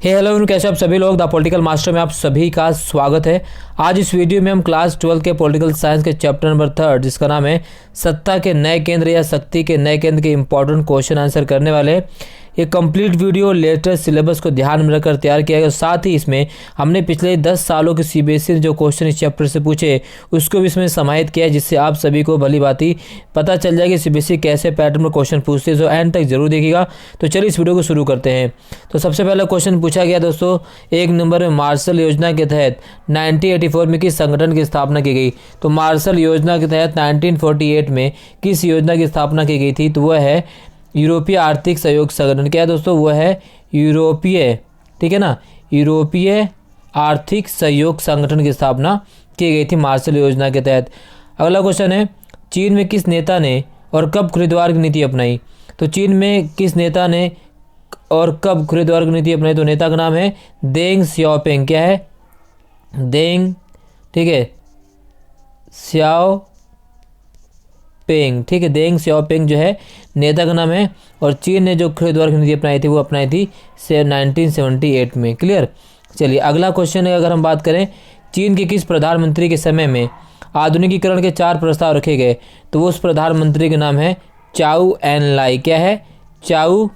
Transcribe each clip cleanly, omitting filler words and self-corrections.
Hello everyone, कैसे आप सभी लोग। द पॉलिटिकल मास्टर में आप सभी का स्वागत है। आज इस वीडियो में हम क्लास 12 के पॉलिटिकल साइंस के चैप्टर नंबर 3 जिसका नाम है सत्ता के नए केंद्र या शक्ति के नए केंद्र के इंपॉर्टेंट क्वेश्चन आंसर करने वाले हैं। ये कंप्लीट वीडियो लेटेस्ट सिलेबस को ध्यान में रखकर तैयार किया गया। साथ ही इसमें हमने पिछले 10 सालों के सीबीएसई ने जो क्वेश्चन इस चैप्टर से पूछे उसको भी इसमें समाहित किया है, जिससे आप सभी को भली भांति पता चल जाएगी सीबीएसई कैसे पैटर्न में क्वेश्चन पूछते हैं। तो एंड तक जरूर देखिएगा। तो चलिए इस वीडियो को शुरू करते हैं। तो सबसे पहला क्वेश्चन पूछा गया दोस्तों, एक नंबर में मार्शल योजना के तहत 1984 में किस संगठन की स्थापना की गई। तो मार्शल योजना के तहत 1948 में किस योजना की स्थापना की गई थी, तो वह है यूरोपीय आर्थिक सहयोग संगठन। क्या है दोस्तों, वह है यूरोपीय, ठीक है ना, यूरोपीय आर्थिक सहयोग संगठन की स्थापना की गई थी मार्शल योजना के तहत। अगला क्वेश्चन है, चीन में किस नेता ने और कब खुरीदवार की नीति अपनाई। तो चीन में किस नेता ने और कब खुरीदवार की नीति अपनाई। तो नेता का नाम है देंग सियाओपिंग। क्या है, देंग, ठीक है, सियाओपिंग, ठीक है, देंग सियाओपिंग जो है नेता का नाम है। और चीन ने जो खुरीदवार की नीति अपनाई थी वो अपनाई थी 1978 में। क्लियर। चलिए अगला क्वेश्चन है, अगर हम बात करें चीन के किस प्रधानमंत्री के समय में आधुनिकीकरण के 4 प्रस्ताव रखे गए, तो वो उस प्रधानमंत्री का नाम है चाउ एन लाई। क्या है, चाउ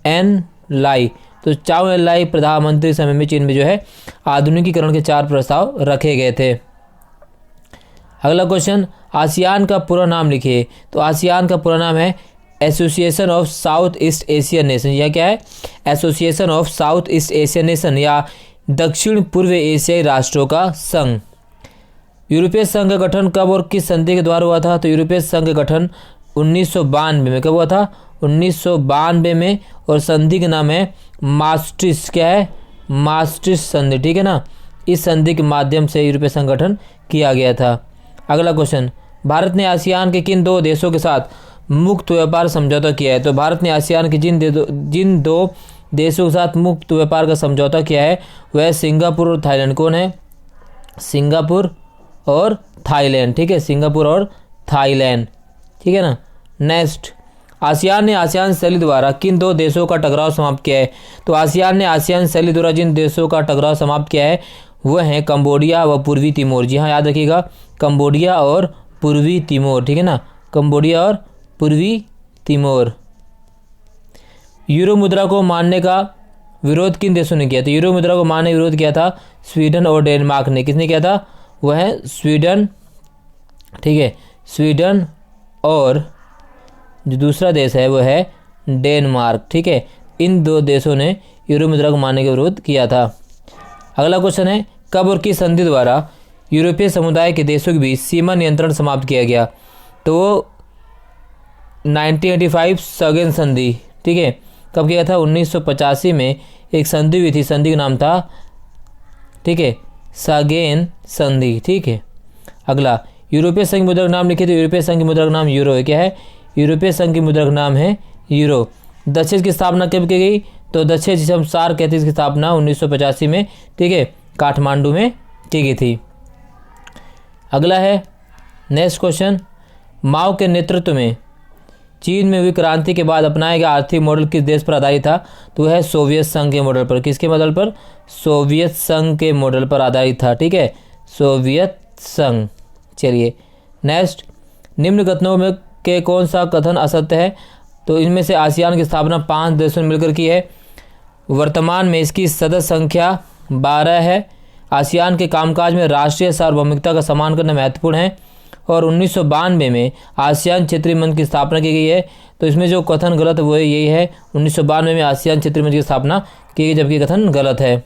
एन लाई। तो चाउ एन लाई प्रधानमंत्री समय में चीन में जो है आधुनिकीकरण के 4 प्रस्ताव रखे गए थे। अगला क्वेश्चन, आसियान का पूरा नाम लिखिए। तो आसियान का पूरा नाम है association of south east Asian nation. यह क्या है, association of south east Asian nation या दक्षिण पूर्व एशियाई राष्ट्रों का संघ। यूरोपीय संघ का गठन कब और किस संधि के द्वारा हुआ था। तो यूरोपीय संघ का गठन 1992 में। कब हुआ था, 1992 में। और संधि का नाम है मास्ट्रिक्ट। क्या है, मास्ट्रिक्ट संधि, ठीक है ना। इस संधि के माध्यम से यूरोपीय संघ गठन किया गया था। अगला क्वेश्चन, भारत ने आसियान के किन 2 देशों के साथ मुक्त व्यापार समझौता किया है। तो भारत ने आसियान के जिन 2 देशों के साथ मुक्त व्यापार का समझौता किया है वह सिंगापुर और थाईलैंड। कौन है, सिंगापुर और थाईलैंड, ठीक है, सिंगापुर और थाईलैंड, ठीक है ना। नेक्स्ट, आसियान ने आसियान शैली द्वारा किन 2 देशों का टकराव समाप्त किया है। तो आसियान ने आसियान शैली द्वारा जिन देशों का टकराव समाप्त किया है वह है कंबोडिया व पूर्वी तिमोर। जी हाँ, याद रखिएगा, कंबोडिया और पूर्वी तिमोर, ठीक है ना, कंबोडिया और पूर्वी तिमोर। यूरो मुद्रा को मानने का विरोध किन देशों ने किया। तो यूरो मुद्रा को मानने का विरोध किया था स्वीडन और डेनमार्क ने। किसने किया था, वह है स्वीडन, ठीक है, स्वीडन और जो दूसरा देश है वह है डेनमार्क, ठीक है। इन 2 देशों ने यूरो मुद्रा को मानने का विरोध किया था। अगला क्वेश्चन है, कब और किस संधि द्वारा यूरोपीय समुदाय के देशों के बीच सीमा नियंत्रण समाप्त किया गया। तो 1985 सगेन संधि, ठीक है। कब किया था, 1985 में एक संधि हुई थी, संधि का नाम था, ठीक है, सगेन संधि, ठीक है। अगला, यूरोपीय संघ मुद्रा का नाम लिखिए। तो यूरोपीय संघ की मुद्रा का नाम यूरो है। क्या है, यूरोपीय संघ की मुद्रा का नाम है यूरो। दक्षिण की स्थापना कब की गई। तो दक्षिण जिसे हम सार कहते हैं इसकी स्थापना 1985 में, ठीक है, काठमांडू में की गई थी। अगला है नेक्स्ट क्वेश्चन, माओ के नेतृत्व में चीन में हुई क्रांति के बाद अपनाया गया आर्थिक मॉडल किस देश पर आधारित था। तो वह है सोवियत संघ के मॉडल पर। किसके मॉडल पर, सोवियत संघ के मॉडल पर आधारित था, ठीक है, सोवियत संघ। चलिए नेक्स्ट, निम्न कथनों में के कौन सा कथन असत्य है। तो इनमें से आसियान की स्थापना 5 देशों ने मिलकर की है। वर्तमान में इसकी सदस्य संख्या 12 है। आसियान के कामकाज में राष्ट्रीय सार्वभौमिकता का सम्मान करना महत्वपूर्ण है। और 1992 में आसियान क्षेत्रीय मंच की स्थापना की गई है। तो इसमें जो कथन गलत है वो यही है, 1992 में आसियान क्षेत्रीय मंच की स्थापना की गई, जबकि कथन गलत है।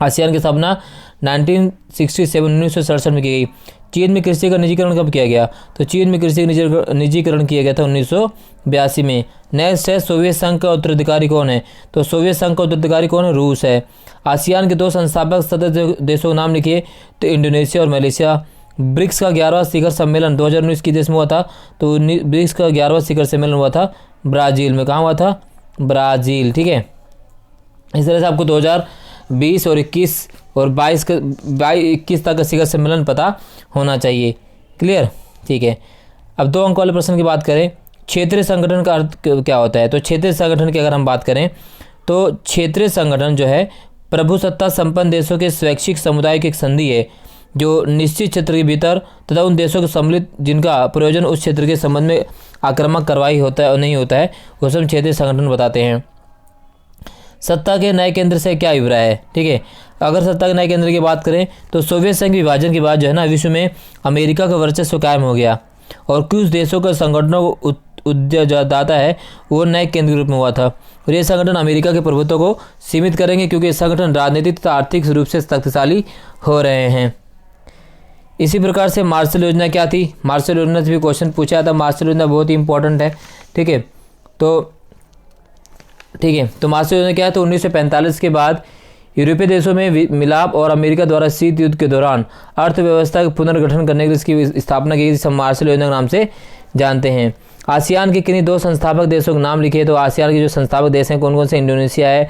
आसियान की स्थापना 1967 में की गई। चीन में कृषि का निजीकरण कब किया गया। तो चीन में कृषि का निजीकरण किया गया था 1982 में। नेक्स्ट है, सोवियत संघ का उत्तराधिकारी कौन है। तो सोवियत संघ का उत्तराधिकारी कौन है, रूस है। आसियान के 2 संस्थापक सदस्य देशों के नाम लिखिए। तो इंडोनेशिया और मलेशिया। ब्रिक्स का 11वां शिखर सम्मेलन 2019 की देश में हुआ था। तो ब्रिक्स का 11वां शिखर सम्मेलन हुआ था ब्राज़ील में। कहाँ हुआ था, ब्राज़ील, ठीक है। इस तरह से आपको 2020 और 21 और 21 तक का शिखर सम्मेलन पता होना चाहिए। क्लियर, ठीक है। अब 2 अंक वाले प्रश्न की बात करें, क्षेत्रीय संगठन का अर्थ क्या होता है। तो क्षेत्रीय संगठन की अगर हम बात करें तो क्षेत्रीय संगठन जो है प्रभुसत्ता संपन्न देशों के स्वैच्छिक समुदाय की एक संधि है जो निश्चित क्षेत्र के भीतर तथा उन देशों को सम्मिलित जिनका प्रयोजन उस क्षेत्र के संबंध में आक्रामक कार्रवाई होता है और नहीं होता है, उसे हम क्षेत्रीय संगठन बताते हैं। सत्ता के नए केंद्र से क्या अभिप्राय है? ठीक है, अगर सत्ता के नए केंद्र की बात करें तो सोवियत संघ विभाजन के बाद जो है ना विश्व में अमेरिका का वर्चस्व कायम हो गया और कुछ देशों का संगठनों को उद्देश्यदाता है वो नए केंद्र के रूप में हुआ था और ये संगठन अमेरिका के प्रभुत्व को सीमित करेंगे क्योंकि ये संगठन राजनीतिक तथा आर्थिक रूप से शक्तिशाली हो रहे हैं। इसी प्रकार से मार्शल योजना क्या थी? मार्शल योजना से भी क्वेश्चन पूछा था। मार्शल योजना बहुत ही इंपॉर्टेंट है। ठीक है, तो मार्शल योजना क्या है? तो 1945 के बाद यूरोपीय देशों में मिलाप और अमेरिका द्वारा शीत युद्ध के दौरान अर्थव्यवस्था का पुनर्गठन करने के लिए इसकी स्थापना की गई, मार्शल योजना के नाम से जानते हैं। आसियान के किन्हीं 2 संस्थापक देशों के नाम लिखे। तो आसियान के जो संस्थापक देश हैं कौन कौन से? इंडोनेशिया है,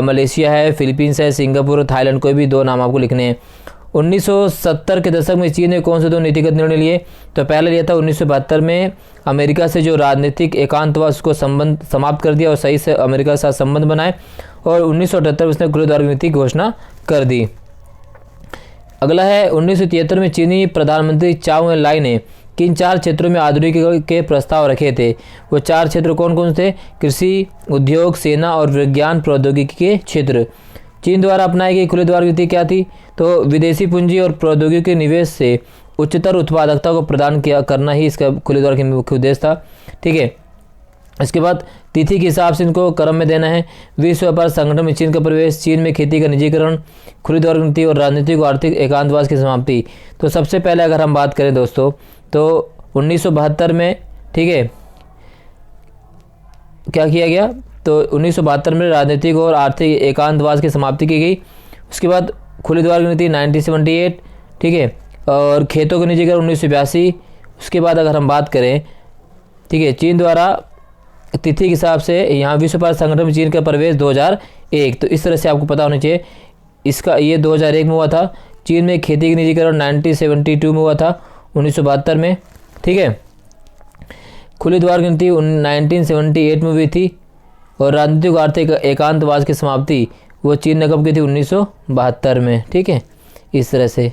मलेशिया है, फिलीपींस है, सिंगापुर, थाईलैंड। कोई भी 2 नाम आपको लिखने हैं। 1970 के दशक में चीन ने कौन से 2 नीतिगत निर्णय लिए? तो पहले लिया था 1972 में अमेरिका से जो राजनीतिक एकांतवास को संबंध समाप्त कर दिया और सही से अमेरिका के साथ संबंध बनाए, और 1978 में उसने खुले द्वार नीति की घोषणा कर दी। अगला है 1973 में चीनी प्रधानमंत्री चाउ एन लाई ने किन 4 क्षेत्रों में आधुनिकीकरण के प्रस्ताव रखे थे? वो 4 क्षेत्र कौन कौन थे? कृषि, उद्योग, सेना और विज्ञान प्रौद्योगिकी के क्षेत्र। चीन द्वारा अपनाई गई खुले द्वार नीति क्या थी? तो विदेशी पूंजी और प्रौद्योगिकी के निवेश से उच्चतर उत्पादकता को प्रदान करना ही इसका खुले द्वार का मुख्य उद्देश्य था। ठीक है, इसके बाद तिथि के हिसाब से इनको क्रम में देना है। विश्व व्यापार संगठन में चीन का प्रवेश, चीन में खेती का निजीकरण, खुली द्वार नीति और राजनीतिक और आर्थिक एकांतवास की समाप्ति। तो सबसे पहले अगर हम बात करें दोस्तों तो 1972 में, ठीक है, क्या किया गया? तो 1972 में राजनीतिक और आर्थिक एकांतवास की समाप्ति की गई। उसके बाद खुली द्वार नीति 1978, ठीक है, और खेतों के निजीकरण 1982। उसके बाद अगर हम बात करें, ठीक है, चीन द्वारा तिथि के हिसाब से यहाँ विश्व व्यापार संगठन में चीन का प्रवेश 2001। तो इस तरह से आपको पता होना चाहिए। इसका ये 2001 में हुआ था। चीन में खेती के निजीकरण 1972 में हुआ था, 1972 में। ठीक है, खुली द्वार नीति 1978 में हुई थी और राजनीतिक आर्थिक एकांतवास की समाप्ति वो चीन ने कब की थी? 1972 में। ठीक है, इस तरह से।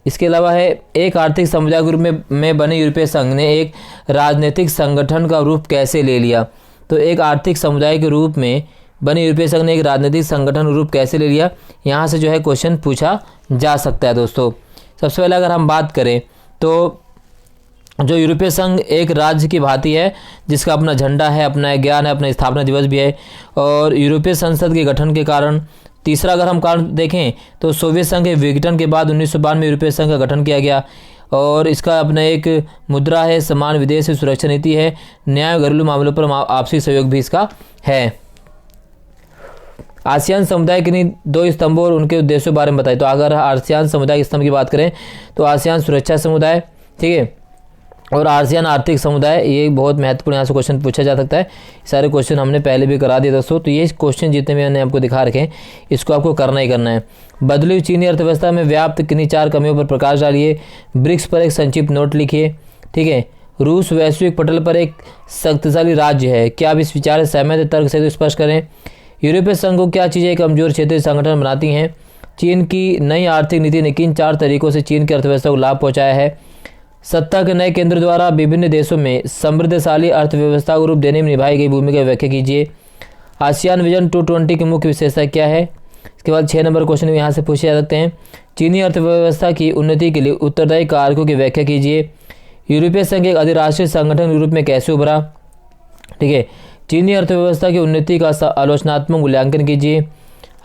इसके अलावा है एक आर्थिक समुदाय के रूप में बने यूरोपीय संघ ने एक राजनीतिक संगठन का रूप कैसे ले लिया? तो एक आर्थिक समुदाय के रूप में बने यूरोपीय संघ ने एक राजनीतिक संगठन का रूप कैसे ले लिया? यहाँ से जो है क्वेश्चन पूछा जा सकता है दोस्तों। सबसे पहले अगर हम बात करें तो जो यूरोपीय संघ एक राज्य की भांति है जिसका अपना झंडा है, अपना ज्ञान है, अपना स्थापना दिवस भी है और यूरोपीय संसद के गठन के कारण। तीसरा अगर हम कारण देखें तो सोवियत संघ के विघटन के बाद 1992 में यूरोपीय संघ का गठन किया गया और इसका अपना एक मुद्रा है, समान विदेश सुरक्षा नीति है, न्याय घरेलू मामलों पर आपसी सहयोग भी इसका है। आसियान समुदाय के 2 स्तंभों और उनके उद्देश्यों के बारे में बताएं। तो अगर आसियान समुदाय के स्तंभ की बात करें तो आसियान सुरक्षा समुदाय, ठीक है, और आसियान आर्थिक समुदाय, ये बहुत महत्वपूर्ण यहाँ से क्वेश्चन पूछा जा सकता है। सारे क्वेश्चन हमने पहले भी करा दिए दोस्तों, तो ये क्वेश्चन जितने भी मैंने आपको दिखा रखे हैं इसको आपको करना ही करना है। बदली हुई चीनी अर्थव्यवस्था में व्याप्त किन्हीं 4 कमियों पर प्रकाश डालिए। ब्रिक्स पर एक संक्षिप्त नोट लिखिए। ठीक है, रूस वैश्विक पटल पर एक शक्तिशाली राज्य है, क्या आप इस विचार से सहमत है? तर्क से तो स्पष्ट करें। यूरोपीय संघ को क्या चीज़ें कमजोर क्षेत्रीय संगठन बनाती हैं? चीन की नई आर्थिक नीति ने किन 4 तरीकों से चीन की अर्थव्यवस्था को लाभ पहुँचाया है? सत्ता के नए केंद्र द्वारा विभिन्न देशों में समृद्धशाली अर्थव्यवस्था को रूप देने में निभाई गई भूमिका की व्याख्या कीजिए। आसियान विजन 220 की मुख्य विशेषता क्या है? इसके बाद 6 नंबर क्वेश्चन यहाँ से पूछे जा सकते हैं। चीनी अर्थव्यवस्था की उन्नति के लिए उत्तरदायी कारकों की व्याख्या कीजिए। यूरोपीय संघ एक अधिराष्ट्रीय संगठन के रूप में कैसे उभरा? ठीक है, चीनी अर्थव्यवस्था की उन्नति का आलोचनात्मक मूल्यांकन कीजिए।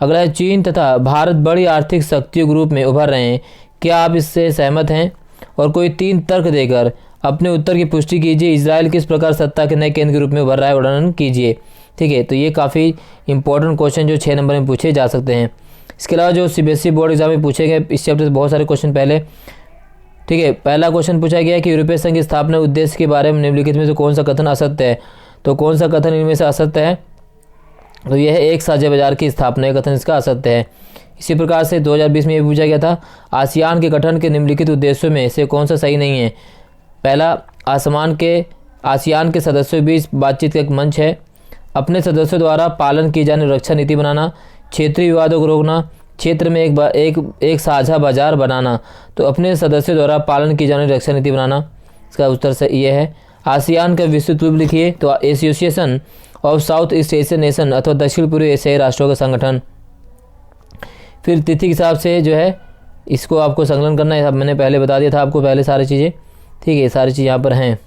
अगला है चीन तथा भारत बड़ी आर्थिक शक्तियों के रूप में उभर रहे हैं, क्या आप इससे सहमत हैं? और कोई 3 तर्क देकर अपने उत्तर की पुष्टि कीजिए। इजराइल किस प्रकार सत्ता के नए केंद्र के रूप में उभर रहा है, वर्णन कीजिए। ठीक है, तो ये काफ़ी इंपॉर्टेंट क्वेश्चन जो 6 नंबर में पूछे जा सकते हैं। इसके अलावा जो सीबीएसई बोर्ड एग्जाम में पूछे गए इस चैप्टर से बहुत सारे क्वेश्चन पहले। ठीक है, पहला क्वेश्चन पूछा गया कि यूरोपीय संघ की स्थापना उद्देश्य के बारे में निम्नलिखित में से कौन सा कथन असत्य है? तो कौन सा कथन इनमें से असत्य है? तो यह है एक साझा बाजार की स्थापना, कथन इसका असत्य है। इसी प्रकार से 2020 में ये पूछा गया था आसियान के गठन के निम्नलिखित उद्देश्यों में से कौन सा सही नहीं है? पहला, आसियान के सदस्यों के बीच बातचीत का एक मंच है। अपने सदस्यों द्वारा पालन की जाने रक्षा नीति बनाना, क्षेत्रीय विवादों को रोकना, क्षेत्र में एक साझा बाजार बनाना। तो अपने सदस्यों द्वारा पालन की जाने रक्षा नीति बनाना, इसका उत्तर से ये है। आसियान का विस्तृत रूप लिखिए। तो association of south east Asian nation अथवा दक्षिण पूर्वी एशियाई राष्ट्रों का संगठन। फिर तिथि के हिसाब से जो है इसको आपको संकलन करना है। अब मैंने पहले बता दिया था आपको पहले सारी चीज़ें, ठीक है, सारी चीज़ यहाँ पर हैं,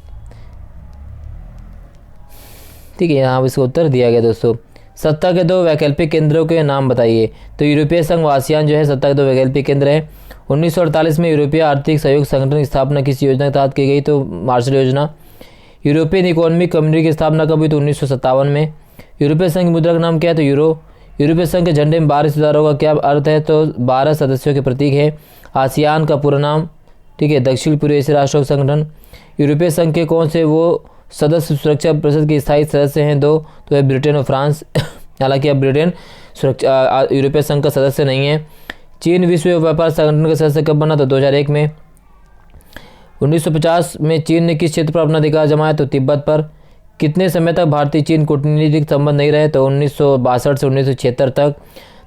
ठीक है। यहाँ इसका उत्तर दिया गया दोस्तों। सत्ता के 2 वैकल्पिक केंद्रों के नाम बताइए। तो यूरोपीय संघ व आसियान जो है सत्ता के 2 वैकल्पिक केंद्र हैं। 1948 में यूरोपीय आर्थिक सहयोग संगठन की स्थापना किस योजना के तहत की गई? तो मार्शल योजना। यूरोपियन इकोनॉमिक कम्युनिटी की स्थापना कब हुई? तो 1957 में। यूरोपीय संघ की मुद्रा का नाम क्या है? तो यूरो। यूरोपीय संघ के झंडे में 12 सितारों का क्या अर्थ है? तो 12 सदस्यों के प्रतीक है। आसियान का पूरा नाम, ठीक है, दक्षिण पूर्व एशियाई राष्ट्रों का संगठन। यूरोपीय संघ के कौन से वो सदस्य सुरक्षा परिषद के स्थायी सदस्य हैं? 2, तो है ब्रिटेन और फ्रांस। हालांकि अब ब्रिटेन सुरक्षा यूरोपीय संघ का सदस्य नहीं है। चीन विश्व व्यापार संगठन का सदस्य कब बना? तो 2001 में। 1950 में चीन ने किस क्षेत्र पर अपना अधिकार जमाया? तो तिब्बत पर। कितने समय तक भारतीय चीन कूटनीतिक संबंध नहीं रहे? तो 1962 से 1976 तक।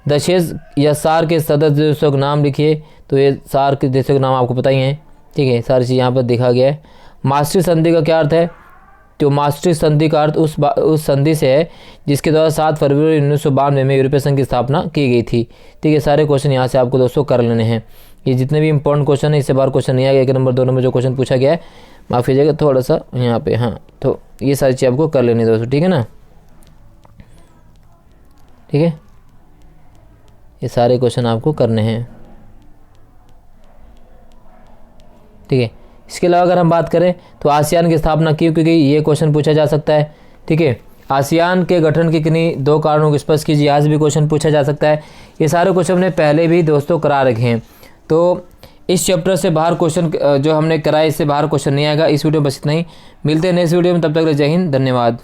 दशेज या सार्क के सदस्य देशों के नाम लिखिए। तो ये सार्क देशों के नाम आपको पता ही हैं, ठीक है, सारी चीज़ यहाँ पर दिखा गया है। मास्ट्रिक्ट संधि का क्या अर्थ है? तो मास्ट्रिक्ट संधि का अर्थ उस संधि से है जिसके द्वारा 7 फरवरी 1992 में यूरोपीय संघ की स्थापना की गई थी, ठीक है। सारे क्वेश्चन यहाँ से आपको दोस्तों कर लेने हैं। ये जितने भी इंपॉर्टेंट क्वेश्चन है इससे बाहर क्वेश्चन नहीं आएगा। 1 नंबर 2 नंबर जो क्वेश्चन पूछा गया है, माफ़ कीजिएगा थोड़ा सा यहाँ पे, हाँ, तो ये सारी चीज़ आपको कर लेनी है दोस्तों, ठीक है ना, ठीक है, ये सारे क्वेश्चन आपको करने हैं, ठीक है। इसके अलावा अगर हम बात करें तो आसियान की स्थापना क्यों की गई, ये क्वेश्चन पूछा जा सकता है, ठीक है। आसियान के गठन के किन्हीं 2 कारणों को स्पष्ट कीजिए, आज भी क्वेश्चन पूछा जा सकता है। ये सारे क्वेश्चन हमने पहले भी दोस्तों करा रखे हैं। तो इस चैप्टर से बाहर क्वेश्चन जो हमने कराए इससे बाहर क्वेश्चन नहीं आएगा। इस वीडियो में बस इतना ही, मिलते हैं नेक्स्ट वीडियो में, तब तक जय हिंद, धन्यवाद।